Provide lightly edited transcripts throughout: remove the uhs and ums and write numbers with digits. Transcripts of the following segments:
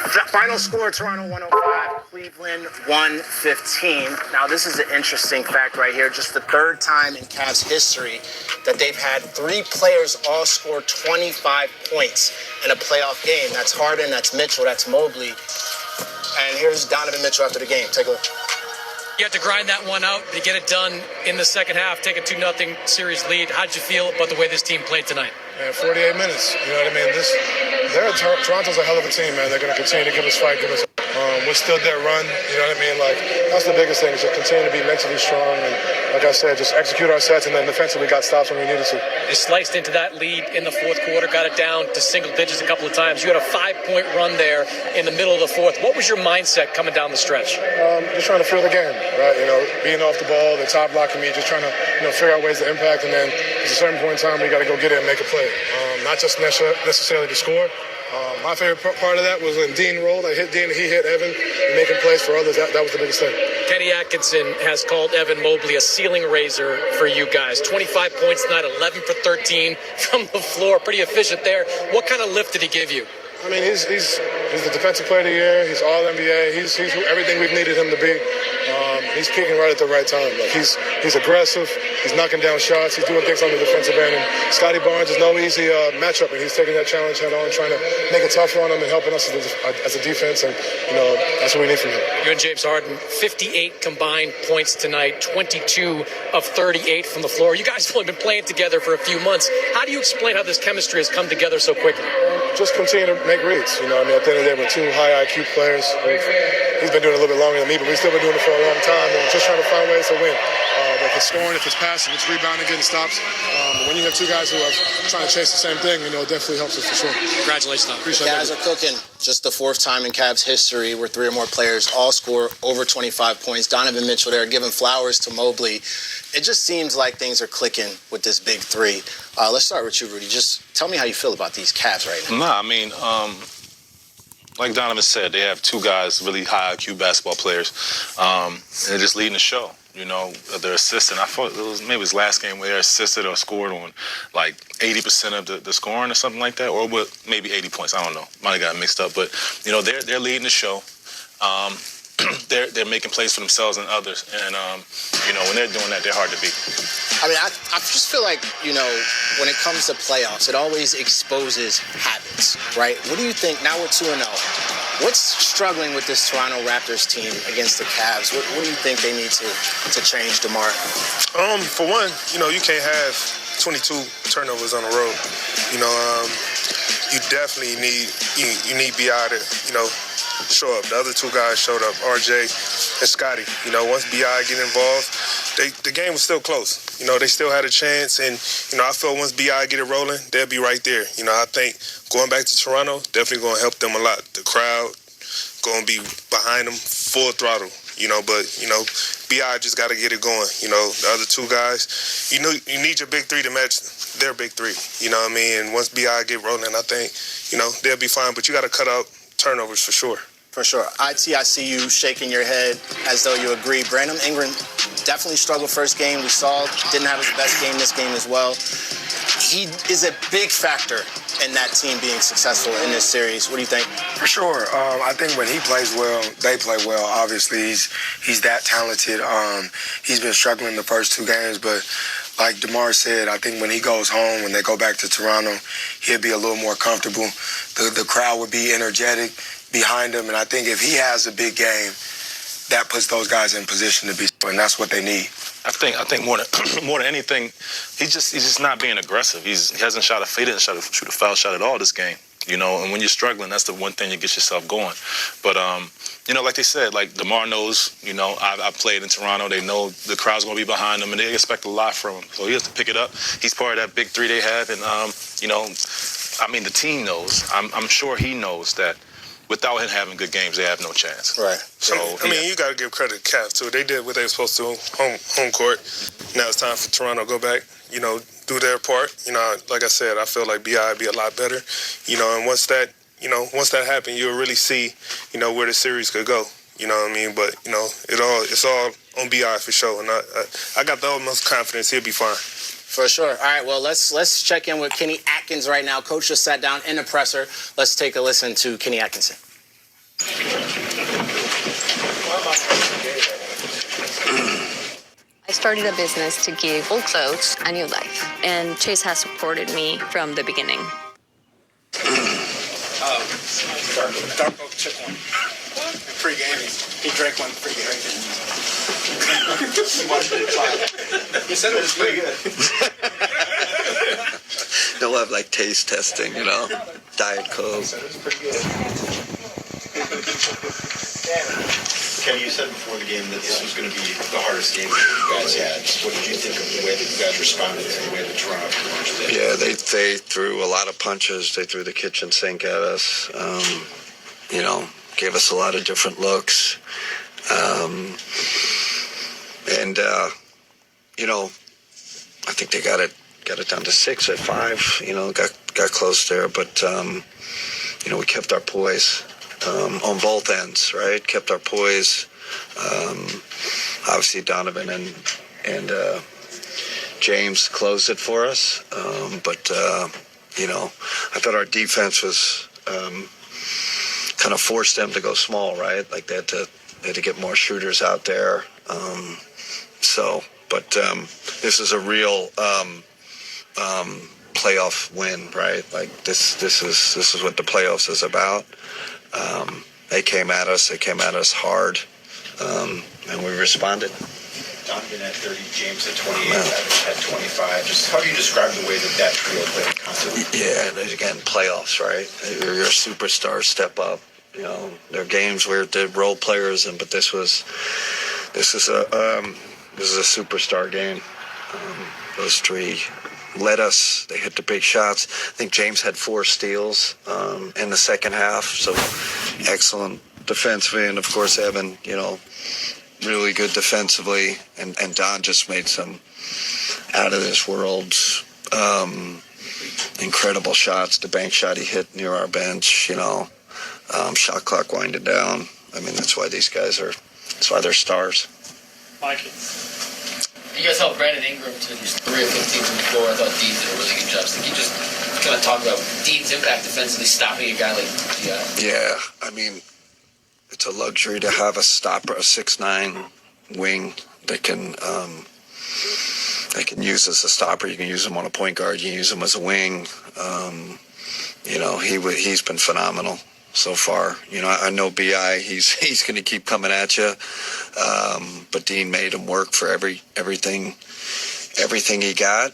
Final score, Toronto 105, Cleveland 115. Now, this is an interesting fact right here. Just the third time in Cavs history that they've had three players all score 25 points in a playoff game. That's Harden, that's Mitchell, that's Mobley. And here's Donovan Mitchell after the game. Take a look. You had to grind that one out to get it done in the second half, take a 2-0 series lead. How'd you feel about the way this team played tonight? Man, 48 minutes. You know what I mean? Toronto's a hell of a team, man. They're going to continue to give us fight, give us. We're still dead run. You know what I mean? Like, that's the biggest thing, is just continue to be mentally strong. And like I said, just execute our sets, and then defensively got stops when we needed to. You sliced into that lead in the fourth quarter, got it down to single digits a couple of times. You had a 5-point run there in the middle of the fourth. What was your mindset coming down the stretch? Just trying to feel the game, right? You know, being off the ball, the top blocking me, just trying to, figure out ways to impact. And then at a certain point in time, we got to go get it and make a play. Not just necessarily to score. My favorite part of that was when Dean rolled. I hit Dean, he hit Evan, and making plays for others. That was the biggest thing. Kenny Atkinson has called Evan Mobley a ceiling raiser for you guys. 25 points tonight, 11 for 13 from the floor. Pretty efficient there. What kind of lift did he give you? I mean, he's the defensive player of the year. He's all NBA. He's everything we've needed him to be. He's peaking right at the right time. Like he's aggressive. He's knocking down shots. He's doing things on the defensive end. And Scotty Barnes is no easy matchup, and he's taking that challenge head on, trying to make it tough on him and helping us as a defense. And that's what we need from him. You and James Harden, 58 combined points tonight, 22 of 38 from the floor. You guys have only been playing together for a few months. How do you explain how this chemistry has come together so quickly? Just continue to make reads. At the end of the day, we're two high IQ players. He's been doing it a little bit longer than me, but we've still been doing it for a long time. And just trying to find ways to win. If it's scoring, if it's passing, if it's rebounding, getting stops. But when you have two guys who are trying to chase the same thing, it definitely helps us for sure. Congratulations, Tom. Appreciate it. Cavs are cooking. Just the fourth time in Cavs history where three or more players all score over 25 points. Donovan Mitchell there giving flowers to Mobley. It just seems like things are clicking with this big three. Let's start with you, Rudy. Just tell me how you feel about these Cavs right now. Like Donovan said, they have two guys, really high IQ basketball players, and they're just leading the show. They're assisting. I thought maybe it was last game where they assisted or scored on like 80% of the scoring or something like that, or maybe 80 points. I don't know. Might have got mixed up, but they're leading the show. They're making plays for themselves and others, and when they're doing that, they're hard to beat. I just feel like, when it comes to playoffs, it always exposes habits, right? What do you think? Now we're 2-0. What's struggling with this Toronto Raptors team against the Cavs? What do you think they need to change, DeMar? For one, you can't have 22 turnovers on the road. You definitely need B.I. to, show up. The other two guys showed up, RJ and Scotty. Once B.I. get involved, the game was still close. They still had a chance, and, I felt once B.I. get it rolling, they'll be right there. I think going back to Toronto, definitely going to help them a lot. The crowd going to be behind them full throttle, but, B.I. just got to get it going. The other two guys, you need your big three to match their big three, And once B.I. get rolling, I think, they'll be fine, but you got to cut out turnovers for sure. For sure. I see you shaking your head as though you agree. Brandon Ingram definitely struggled first game. We saw didn't have his best game this game as well. He is a big factor in that team being successful in this series. What do you think? For sure. I think when he plays well, they play well. Obviously, he's that talented. He's been struggling the first two games, but like DeMar said, I think when he goes home, when they go back to Toronto, he'll be a little more comfortable. The crowd would be energetic behind him, and I think if he has a big game, that puts those guys in position to be, and that's what they need. I think more than anything, he's just not being aggressive. He didn't shoot a foul shot at all this game. And when you're struggling, that's the one thing that gets yourself going. But like they said, like DeMar knows, I played in Toronto. They know the crowd's gonna be behind them, and they expect a lot from him. So he has to pick it up. He's part of that big three they have, and the team knows. I'm sure he knows that without him having good games, they have no chance. Right. So you got to give credit to Cavs too. They did what they were supposed to home court. Now it's time for Toronto to go back. Do their part. Like I said, I feel like B.I. be a lot better. And once that happens, you'll really see, where the series could go. But it's all on B.I. for sure. And I got the utmost confidence he'll be fine. For sure. All right, well, let's check in with Kenny Atkins right now. Coach just sat down in the presser. Let's take a listen to Kenny Atkinson. I started a business to give old clothes a new life, and Chase has supported me from the beginning. Dark Oak took one. Pre-game. He drank one pre-game. You said it was pretty good. They'll have like taste testing, you know, Diet Coke. Kenny, you said before the game that this was going to be the hardest game that you guys had. What did you think of the way that you guys responded to the way that Toronto did? Yeah, they threw a lot of punches. They threw the kitchen sink at us. You know, gave us a lot of different looks. You know, I think they got it down to 6 at 5. You know, got close there, but you know, we kept our poise. On both ends, right? Kept our poise. Obviously, Donovan and James closed it for us. But you know, I thought our defense was kind of forced them to go small, right? Like they had to get more shooters out there. But this is a real playoff win, right? Like this is what the playoffs is about. They came at us hard, and we responded. Donovan at 30, James at 28, Evans at 25. Just how do you describe the way that trio played constantly? Yeah, and again, playoffs, right? Your superstars step up. You know, there are games where they're role players, but this is a superstar game. Those three led us. They hit the big shots. I think James had 4 steals in the second half, so excellent defensively. And of course, Evan, you know, really good defensively. And Don just made some out of this world incredible shots. The bank shot he hit near our bench, you know, shot clock winding down. I mean, that's why they're stars. Mike. You guys helped Brandon Ingram to just 3 of 15 from the floor. I thought Dean did a really good job. So can you just kind of talk about Dean's impact defensively, stopping a guy like Yeah, I mean, it's a luxury to have a stopper, a 6'9" wing that can use as a stopper. You can use him on a point guard. You can use him as a wing. You know, he's been phenomenal so far. You know, I know BI, he's going to keep coming at you, but Dean made him work for everything he got.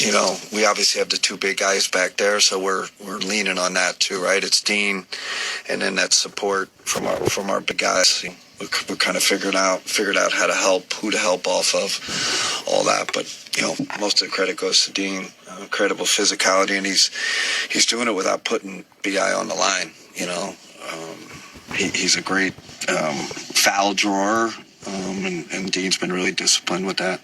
You know, we obviously have the 2 big guys back there, so we're leaning on that too, right? It's Dean, and then that support from our big guys. We kind of figured out how to help, who to help off of, all that. But you know, most of the credit goes to Dean. Incredible physicality, and he's doing it without putting BI on the line. You know, he's a great foul drawer, and Dean's been really disciplined with that.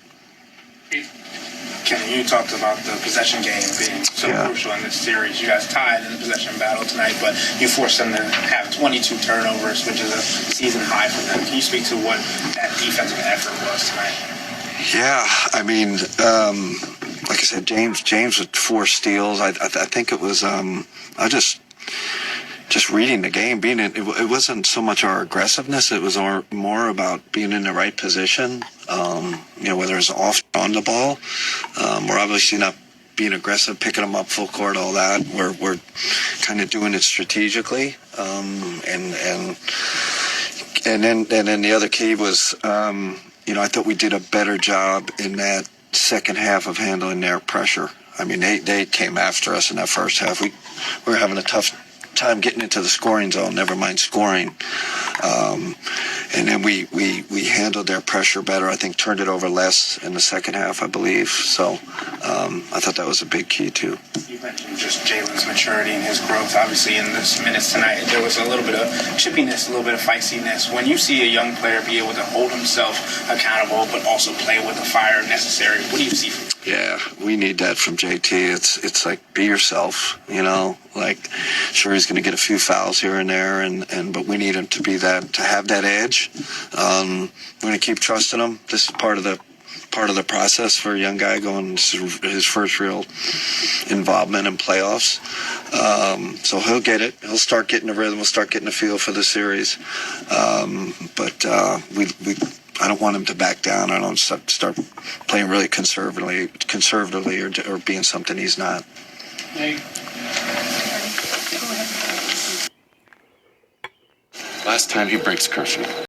Kenny, you talked about the possession game being so crucial in this series. You guys tied in the possession battle tonight, but you forced them to have 22 turnovers, which is a season high for them. Can you speak to what that defensive effort was tonight? Yeah, I mean, like I said, James with 4 steals. I think it was just reading the game, it wasn't so much our aggressiveness. It was more about being in the right position. You know, whether it's off or on the ball. We're obviously not being aggressive, picking them up full court, all that. We're kind of doing it strategically. And then the other key was, you know, I thought we did a better job in that second half of handling their pressure. I mean, they came after us in that first half. We were having a tough time getting into the scoring zone, never mind scoring. And then we handled their pressure better. I think turned it over less in the second half, I believe. So I thought that was a big key too. You mentioned just Jalen's maturity and his growth. Obviously, in this minutes tonight, there was a little bit of chippiness, a little bit of feistiness. When you see a young player be able to hold himself accountable, but also play with the fire necessary, what do you see from him? Yeah, we need that from JT. It's like, be yourself, you know. Like, sure, he's going to get a few fouls here and there, but we need him to be that, to have that edge. We're going to keep trusting him. This is part of the part of the process for a young guy going his first real involvement in playoffs. So he'll get it. He'll start getting the rhythm. He'll start getting the feel for the series. But I don't want him to back down. I don't start playing really conservatively or being something he's not. Last time he breaks curfew.